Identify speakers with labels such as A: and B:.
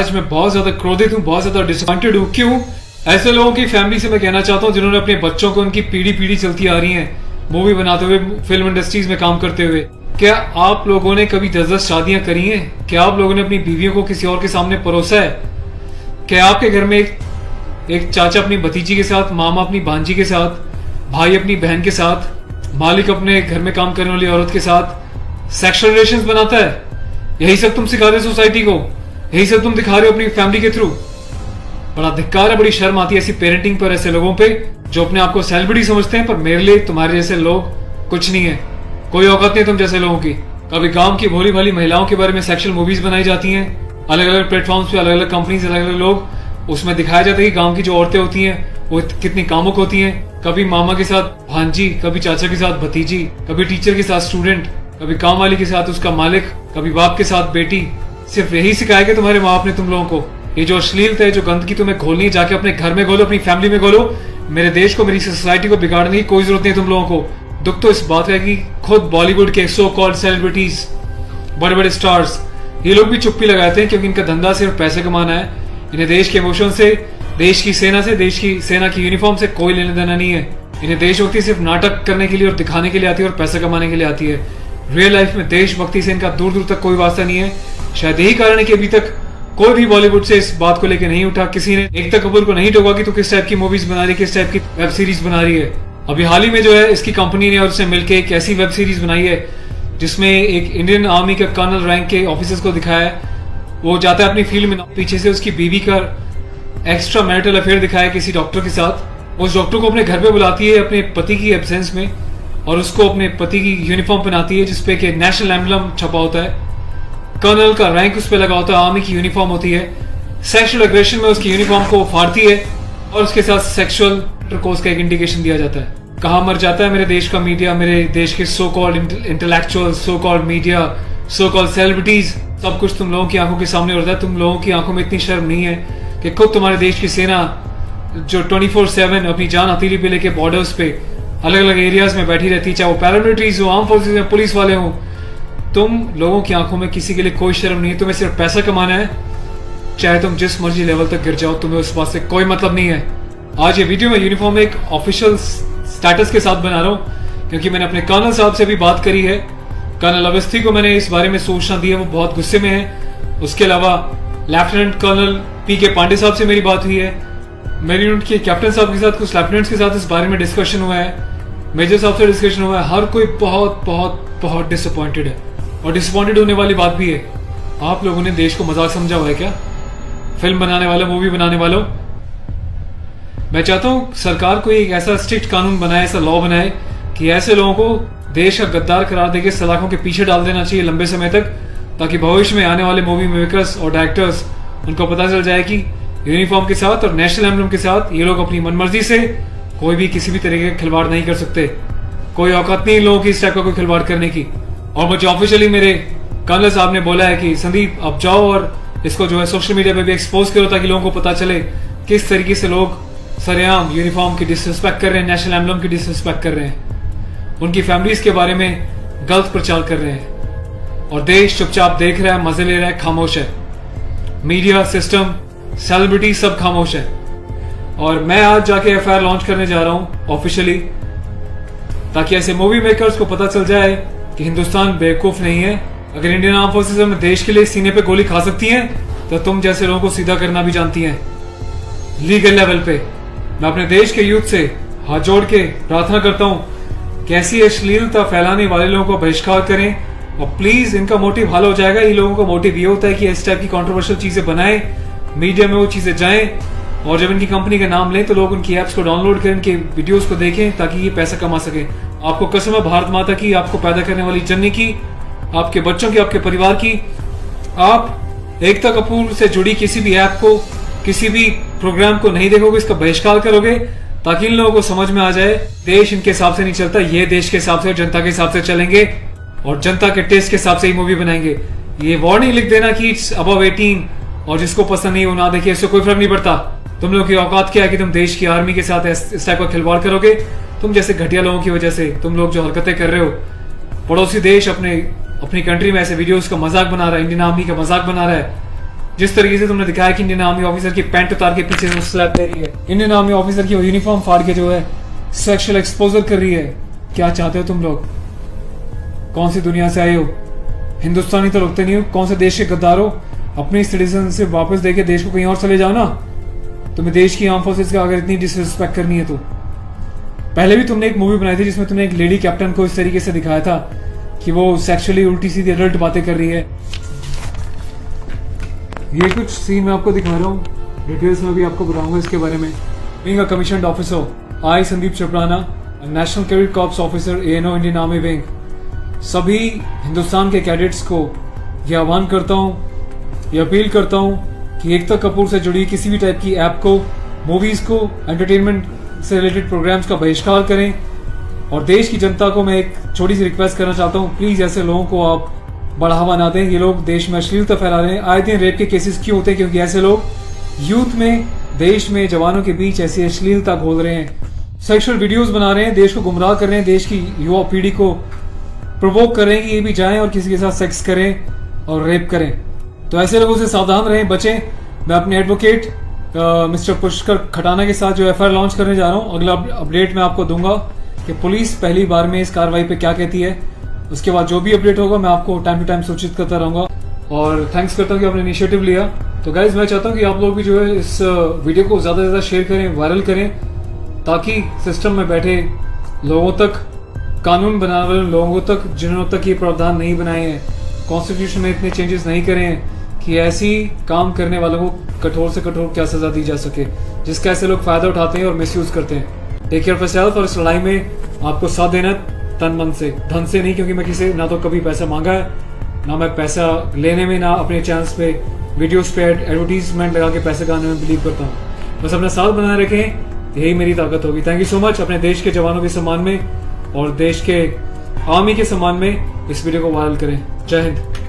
A: आज मैं बहुत ज्यादा क्रोधित हूँ, बहुत ज्यादा डिसअपॉइंटेड हूँ। क्यों? ऐसे लोगों की फैमिली से मैं कहना चाहता हूँ जिन्होंने अपने बच्चों को उनकी पीढ़ी पीढ़ी चलती आ रही है मूवी बनाते हुए, फिल्म इंडस्ट्रीज में काम करते हुए। क्या आप लोगों ने कभी 10-10 शादियां करी हैं? क्या आप लोगों ने अपनी बीवियों को किसी और के सामने परोसा है? क्या आपके घर में एक चाचा अपनी भतीजी के साथ, मामा अपनी भांजी के साथ, भाई अपनी बहन के साथ, मालिक अपने घर में काम करने वाली औरत के साथ सेक्सुअल रिलेशंस बनाता है? यही सब तुम सिखा रहे हो सोसाइटी को? यही सब तुम दिखा रहे हो अपनी फैमिली के थ्रू? बड़ा धिक्कार है, बड़ी शर्म आती है ऐसी पेरेंटिंग पर, ऐसे लोगों पे जो अपने आप को सेलिब्रिटी समझते हैं। पर मेरे लिए तुम्हारे जैसे लोग कुछ नहीं है, कोई औकात नहीं तुम जैसे लोगों की। कभी गांव की भोली भाली महिलाओं के बारे में सेक्सुअल मूवीज बनाई जाती हैं, अलग अलग प्लेटफॉर्म्स पे, अलग अलग कंपनीज, अलग अलग लोग, उसमें दिखाया जाता है कि गांव की जो औरतें होती हैं वो कितनी कामुक होती हैं। कभी मामा के साथ भांजी, कभी चाचा के साथ भतीजी, कभी टीचर के साथ स्टूडेंट, कभी काम वाली के साथ उसका मालिक, कभी बाप के साथ बेटी। सिर्फ यही सिखाया कि तुम्हारे माँ बाप ने तुम लोगों को? ये जो अश्लीलता है, जो गंदगी तुम्हें खोलनी है, जाके अपने घर में खोलो, अपनी फैमिली में खोलो। मेरे देश को, मेरी सोसाइटी को बिगाड़ने की कोई जरूरत नहीं है तुम लोगों को। दुख तो इस बात का है कि खुद बॉलीवुड के सो कॉल्ड सेलिब्रिटीज, बड़े बड़े स्टार्स, ये लोग भी चुप्पी लगाते हैं क्योंकि इनका धंधा सिर्फ पैसे कमाना है। इन्हें देश के इमोशन से, देश की सेना से, देश की सेना की यूनिफॉर्म से कोई लेना देना नहीं है। इन्हें देशभक्ति सिर्फ नाटक करने के लिए और दिखाने के लिए आती है और पैसा कमाने के लिए आती है। रियल लाइफ में देशभक्ति से इनका दूर दूर तक कोई वास्ता नहीं है। शायद यही कारण है कि अभी तक कोई भी बॉलीवुड से इस बात को लेकर नहीं उठा, किसी ने एकता कपूर को नहीं टोका कि तू किस टाइप की मूवीज बना रही है, किस टाइप की वेब सीरीज बना रही है। अभी हाल ही में जो है इसकी कंपनी ने और उसने मिलकर एक ऐसी वेब सीरीज बनाई है जिसमें एक इंडियन आर्मी का कर्नल रैंक के ऑफिसर्स को दिखाया है। वो जाता है अपनी फील्ड में, पीछे से उसकी बीवी का एक्स्ट्रा मैरिटल अफेयर दिखाया है किसी डॉक्टर के साथ। उस डॉक्टर को अपने घर पे बुलाती है अपने पति की एब्सेंस में और उसको अपने पति की यूनिफॉर्म पहनाती है जिसपे कि नेशनल एम्बलम छपा होता है, कर्नल का रैंक उस पर लगा होता है, आर्मी की यूनिफॉर्म होती है। सेक्सुअल एग्रेशन में उसकी यूनिफॉर्म को फाड़ती है और उसके साथ सेक्सुअल इंटरकोर्स का एक इंडिकेशन दिया जाता है। कहाँ मर जाता है मेरे देश का मीडिया, मेरे देश के so called intellectual, so called media, so called celebrities. सब कुछ तुम लोगों की आंखों के सामने होता है। तुम लोगों की आंखों में इतनी शर्म नहीं है कि खुद तुम्हारे देश की सेना जो 24/7 अपनी जान हथेली पे लेके बॉर्डर्स पे अलग अलग एरियाज में बैठी रहती है, चाहे वो पैरामिलिट्रीज हो, आर्म फोर्सेज में पुलिस वाले हो, तुम लोगों की आंखों में किसी के लिए कोई शर्म नहीं है। तुम्हें सिर्फ पैसा कमाना है, चाहे तुम जिस मर्जी लेवल तक गिर जाओ, तुम्हें उस बात से कोई मतलब नहीं है। आज ये वीडियो में यूनिफॉर्म एक ऑफिशियल स्टेटस के साथ बना रहा हूँ क्योंकि मैंने अपने कर्नल साहब से भी बात करी है। कर्नल अवस्थी को मैंने इस बारे में सूचना दी है, वो बहुत गुस्से में है। उसके अलावा लेफ्टिनेंट कर्नल पी.के. पांडे साहब से मेरी बात हुई है। मेरी यूनिट के कैप्टन साहब के साथ, कुछ लेफ्टिनेंट्स के साथ इस बारे में डिस्कशन हुआ है, मेजर साहब से डिस्कशन हुआ है। हर कोई बहुत बहुत बहुत डिसअपॉइंटेड है और डिसअपॉइंटेड होने वाली बात भी है। आप लोगों ने देश को मजाक समझा हुआ है क्या? फिल्म बनाने वालों, मूवी बनाने वालों, मैं चाहता हूँ सरकार को एक ऐसा स्ट्रिक्ट कानून बनाए, ऐसा लॉ बनाए कि ऐसे लोगों को देश का गद्दार करार देके सलाखों के पीछे डाल देना चाहिए लंबे समय तक, ताकि भविष्य में आने वाले मूवी मेकर्स और डायरेक्टर्स उनको पता चल जाए कि यूनिफॉर्म के साथ और नेशनल एम्बलम के साथ ये लोग अपनी मनमर्जी से कोई भी किसी भी तरीके का खिलवाड़ नहीं कर सकते। कोई औकात नहीं इन लोगों की इस टाइप का कोई खिलवाड़ करने की। और मुझे ऑफिशियली मेरे कर्नल साहब ने बोला है कि संदीप आप जाओ और इसको जो है सोशल मीडिया पे भी एक्सपोज करो ताकि लोगों को पता चले किस तरीके से लोग सरेआम यूनिफॉर्म की डिसरिस्पेक्ट कर रहे हैं, नेशनल एम्बलम की डिसरिस्पेक्ट कर रहे हैं, उनकी फैमिलीज के बारे में गलत प्रचार कर रहे हैं और देश चुपचाप देख रहा है, मजे ले रहा है, खामोश है। मीडिया, सिस्टम, सेलिब्रिटी सब खामोश है। और मैं आज जाके एफआईआर लॉन्च करने जा रहा हूं ऑफिशियली, ताकि ऐसे मूवी मेकर्स को पता चल जाए कि हिंदुस्तान बेवकूफ नहीं है। अगर इंडियन आर्म फोर्सेस अपने देश के लिए सीने पे गोली खा सकती हैं तो तुम जैसे लोगों को सीधा करना भी जानती हैं लीगल लेवल पे। मैं अपने देश के यूथ से हाथ जोड़ के प्रार्थना करता हूं कि ऐसी अश्लीलता फैलाने वाले लोगों को बहिष्कार करें और प्लीज, इनका मोटिव हल हो जाएगा। ये लोगों का मोटिव ये होता है कि इस टाइप की कंट्रोवर्शियल चीजें बनाएं, मीडिया में वो चीजें जाएं और जब इनकी कंपनी का नाम लें तो लोग उनकी एप्स को डाउनलोड करें, इनके वीडियोस को देखें ताकि ये पैसा कमा सके। आपको कसम है भारत माता की, आपको पैदा करने वाली जननी की, आपके बच्चों की, आपके परिवार की, आप एकता कपूर से जुड़ी किसी भी ऐप को, किसी भी प्रोग्राम को नहीं देखोगे, इसका बहिष्कार करोगे ताकि इन लोगों को समझ में आ जाए देश इनके हिसाब से नहीं चलता, ये देश के हिसाब से और जनता के हिसाब से चलेंगे और जनता के टेस्ट के हिसाब से ही मूवी बनाएंगे। ये वार्निंग लिख देना कि इट्स अबव 18 और जिसको पसंद नहीं वो ना देखिए, इससे कोई फर्क नहीं पड़ता। तुम लोग की औकात क्या है कि तुम देश की आर्मी के साथ इस टाइप का खिलवाड़ करोगे? तुम जैसे घटिया लोगों की वजह से तुम लोग जो हरकतें कर रहे हो, पड़ोसी देश अपनी कंट्री में ऐसे वीडियोस का मजाक बना रहा है, इंडियन आर्मी का मजाक बना रहा है, जिस तरीके से तुमने दिखाया कि इंडियन आर्मी ऑफिसर की पैंट उतार के पीछे से स्लैप दे रही है, इंडियन आर्मी ऑफिसर की यूनिफॉर्म फाड़ के जो है सेक्सुअल एक्सपोजर कर रही है, क्या चाहते हो तुम लोग? कौन सी दुनिया से आए हो? हिंदुस्तानी तो लगते नहीं हो, कौन से देश के गद्दार हो? अपनी सिटीजन से वापस देके देश को कहीं और चले जाओ ना। तुम्हें देश की आर्म फोर्सेस का अगर इतनी डिसरिस्पेक्ट करनी है तो। पहले भी तुमने एक मूवी बनाई थी जिसमें तुमने एक लेडी कैप्टन को इस तरीके से दिखाया था कि वो सेक्सुअली उल्टी सीधी एडल्ट बातें कर रही है। ये कुछ सीन मैं आपको दिखा रहा हूँ, डिटेल्स में भी आपको बताऊंगा इसके बारे में। Being a commissioned officer, I Sandeep चपराना, national cadet corps officer ANO Indian army wing, सभी हिंदुस्तान के कैडेट्स को ये आह्वान करता हूँ, ये अपील करता हूँ कि एकता कपूर से जुड़ी किसी भी टाइप की ऐप को, मूवीज को, एंटरटेनमेंट से रिलेटेड प्रोग्राम्स का बहिष्कार करें। और देश की जनता को मैं एक छोटी सी रिक्वेस्ट करना चाहता हूँ, प्लीज ऐसे लोगों को आप बढ़ावा ना दें। ये लोग देश में अश्लीलता फैला रहे हैं। आए दिन रेप के केसेस क्यों होते हैं? क्योंकि ऐसे लोग यूथ में, देश में, जवानों के बीच ऐसी अश्लीलता घोल रहे हैं, सेक्सुअल वीडियोस बना रहे हैं, देश को गुमराह कर रहे हैं, देश की युवा पीढ़ी को प्रोवोक कर रहे हैं कि ये भी जाएं और किसी के साथ सेक्स करें और रेप करें। तो ऐसे लोगों से सावधान रहें, बचें। मैं अपने एडवोकेट मिस्टर पुष्कर खटाना के साथ जो FIR लॉन्च करने जा रहा हूँ, अगला अपडेट मैं आपको दूंगा कि पुलिस पहली बार में इस कार्रवाई पे क्या कहती है। उसके बाद जो भी अपडेट होगा मैं आपको टाइम टू टाइम सूचित करता रहूंगा। और थैंक्स करता हूँ कि आपने इनिशिएटिव लिया। तो गाइज मैं चाहता हूँ कि आप लोग भी जो है इस वीडियो को ज़्यादा से ज़्यादा शेयर करें, वायरल करें, ताकि सिस्टम में बैठे लोगों तक, कानून बनाने वाले लोगों तक, जिन्होंने तक ये प्रावधान नहीं बनाए हैं, कॉन्स्टिट्यूशन में इतने चेंजेस नहीं करे हैं कि ऐसी काम करने वालों को कठोर से कठोर क्या सजा दी जा सके, जिसका ऐसे लोग फायदा उठाते हैं और मिसयूज करते हैं। Take care of yourself. और इस लड़ाई में आपको साथ देना तन मन से, धन से नहीं, क्योंकि मैं किसी ना तो कभी पैसा मांगा है, ना मैं पैसा लेने में, ना अपने चैनल्स पे वीडियोस पे एडवर्टीजमेंट लगा के पैसे कमाने में बिलीव करता हूँ। बस अपना साथ बनाए रखें, यही मेरी ताकत होगी। Thank you so much. अपने देश के जवानों के सम्मान में और देश के आर्मी के सम्मान में इस वीडियो को वायरल करें। जय हिंद।